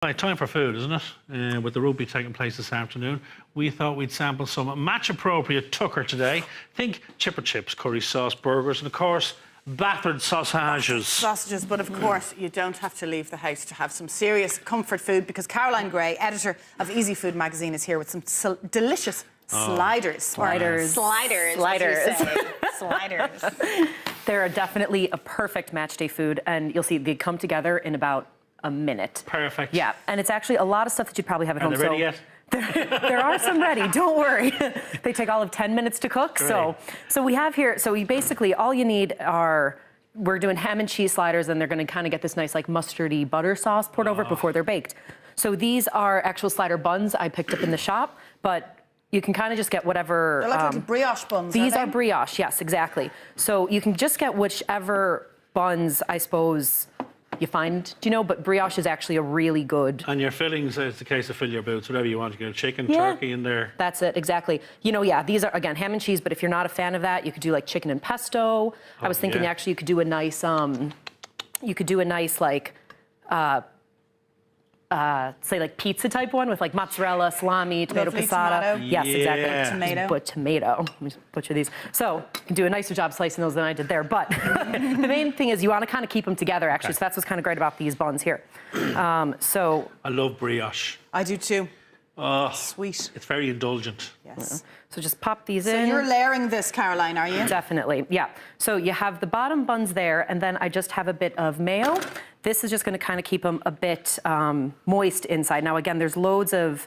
Right, time for food, isn't it? With the rugby taking place this afternoon, we thought we'd sample some match-appropriate tucker today. Think chipper chips, curry sauce, burgers, and of course, battered sausages. Sausages, but of course, you don't have to leave the house to have some serious comfort food because Caroline Gray, editor of Easy Food magazine, is here with some delicious sliders. Sliders. They're definitely a perfect match day food, and you'll see they come together in about a minute. Perfect. Yeah, and it's actually a lot of stuff that you'd probably have at home. Are they ready yet? There are some ready, don't worry. They take all of 10 minutes to cook. So we have here, so we basically, all you need are, we're doing ham and cheese sliders, and they're gonna kind of get this nice like mustardy butter sauce poured over it before they're baked. So these are actual slider buns I picked up in the shop, but you can kind of just get whatever. They're like little brioche buns, These are brioche, yes, exactly. So you can just get whichever buns, I suppose, you find, but brioche is actually a really good. And your fillings, it's the case of fill your boots, whatever you want. You get chicken, turkey in there. That's it, exactly. These are, again, ham and cheese, but if you're not a fan of that, you could do like chicken and pesto. I was thinking actually you could do a nice, like, say like pizza type one with like mozzarella, salami, tomato passata. Tomato. Yes, exactly. Tomato. But tomato. Let me butcher these. So you can do a nicer job slicing those than I did there. But the main thing is you want to kind of keep them together, actually. So that's what's kind of great about these buns here. I love brioche. I do too. Oh, sweet. It's very indulgent. Yes. So just pop these in. So you're layering this, Caroline, are you? Definitely, yeah. So you have the bottom buns there, and then I just have a bit of mayo. This is just going to kind of keep them a bit moist inside. Now, again, there's loads of,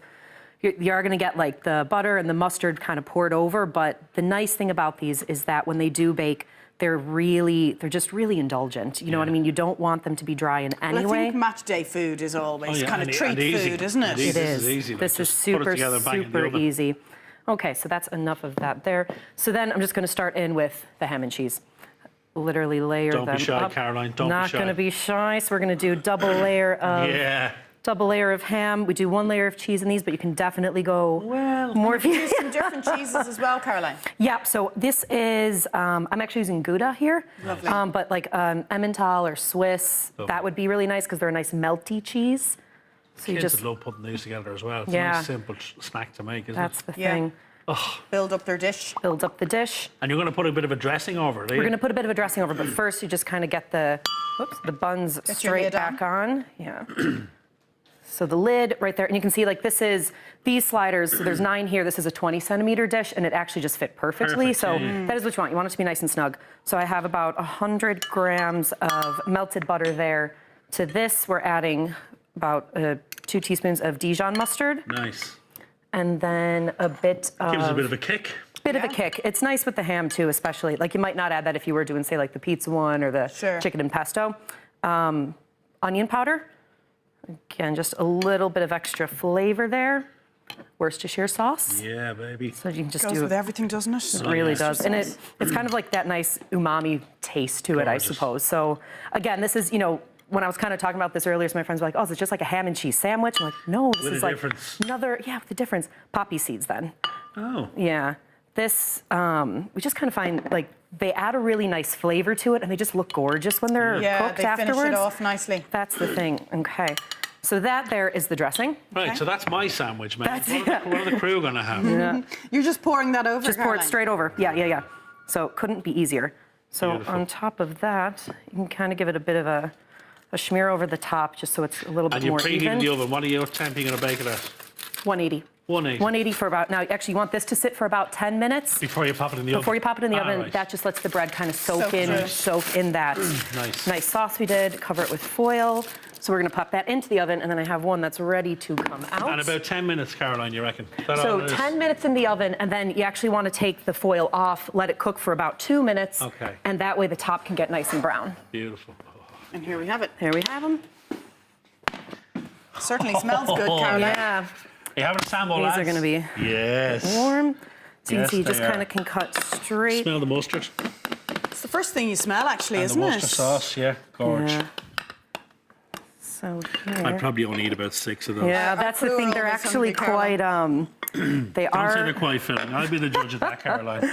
you are going to get like the butter and the mustard kind of poured over, but the nice thing about these is that when they do bake, they're just really indulgent. You know what I mean? You don't want them to be dry in any way. I think match day food is always kind of treat food, isn't it? It is. This is easy. This is super easy. Okay, so that's enough of that there. So then I'm just going to start in with the ham and cheese. Literally layer them up. Don't be shy, Caroline. Don't be shy. Not going to be shy. So we're going to do double layer of ham. We do one layer of cheese in these, but you can definitely go more. You use some different cheeses as well, Caroline. Yeah. So this is I'm actually using Gouda here. Lovely. But like Emmental or Swiss, that would be really nice because they're a nice melty cheese. So Kids would love putting these together as well. It's a nice simple snack to make, isn't it? That's the thing. Build up their dish. Build up the dish. And you're going to put a bit of a dressing over it, We're going to put a bit of a dressing over, but first you just kind of get the buns straight back on. Yeah. So the lid right there, and you can see like these sliders, so there's 9 here, this is a 20-centimeter dish, and it actually just fit perfectly. So that is what you want. You want it to be nice and snug. So I have about 100 grams of melted butter there. To this, we're adding about 2 teaspoons of Dijon mustard. Nice. And then a bit of... Gives it a bit of a kick. Of a kick. It's nice with the ham too, especially. Like you might not add that if you were doing, say, like the pizza one or the chicken and pesto. Onion powder. Again, just a little bit of extra flavor there. Worcestershire sauce. Yeah, baby. So you can just Goes with everything, doesn't it? It really does. And it's kind of like that nice umami taste to it, I suppose. So again, this is, when I was kind of talking about this earlier, so my friends were like, oh, it's just like a ham and cheese sandwich. I'm like, no, this is like another, with the difference. Poppy seeds then. Oh. Yeah. This, we just kind of find, like, they add a really nice flavor to it, and they just look gorgeous when they're cooked afterwards. Yeah, they finish it off nicely. That's the thing. Okay. So that there is the dressing. Right, so that's my sandwich, man. What are the crew going to have? Yeah. You're just pouring that over, Just pour it straight over. Yeah. So it couldn't be easier. So on top of that, you can kind of give it a bit of a smear over the top just so it's a little bit more even. And you're preheating the oven. What are you temping going to bake it at? 180. 180 for about, now actually you want this to sit for about 10 minutes. Before you pop it in the oven? Before you pop it in the oven, that just lets the bread kind of soak in that nice sauce we did. Cover it with foil. So we're going to pop that into the oven, and then I have one that's ready to come out. And about 10 minutes, Caroline, you reckon? So 10 minutes in the oven, and then you actually want to take the foil off, let it cook for about 2 minutes, and that way the top can get nice and brown. Beautiful. And here we have it. Here we have them. Certainly smells good, Caroline. Yeah. You having a sample, These are going to be warm. So you can see you just kind of can cut straight. Smell the mustard. It's the first thing you smell, actually, and isn't it? the mustard sauce, gorge. Yeah. So here. I'd probably only eat about 6 of those. Yeah, that's the thing. They're actually quite, they are. Don't say they're quite filling. I'll be the judge of that, Caroline.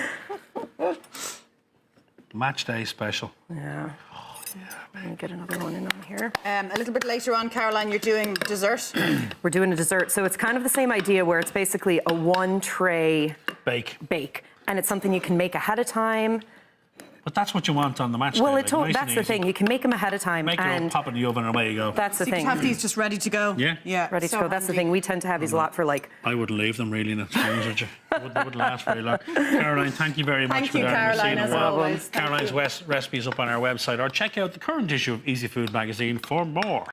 Match day special. Yeah. Let me get another one in on here. A little bit later on, Caroline, you're doing dessert. We're doing a dessert. So it's kind of the same idea where it's basically a one tray bake. And it's something you can make ahead of time. But that's what you want on the match Well, day. Nice that's the thing. You can make them ahead of time. Make your own, pop it in the oven and away you go. That's the So you thing. can have these just ready to go. Yeah. Ready to go. That's the thing. We tend to have these a lot for like... I wouldn't leave them really in a spoons, would you? They wouldn't last very long. Caroline, thank you very much Thank for you, that. Caroline, as always. Caroline's recipe is up on our website, or check out the current issue of Easy Food magazine for more.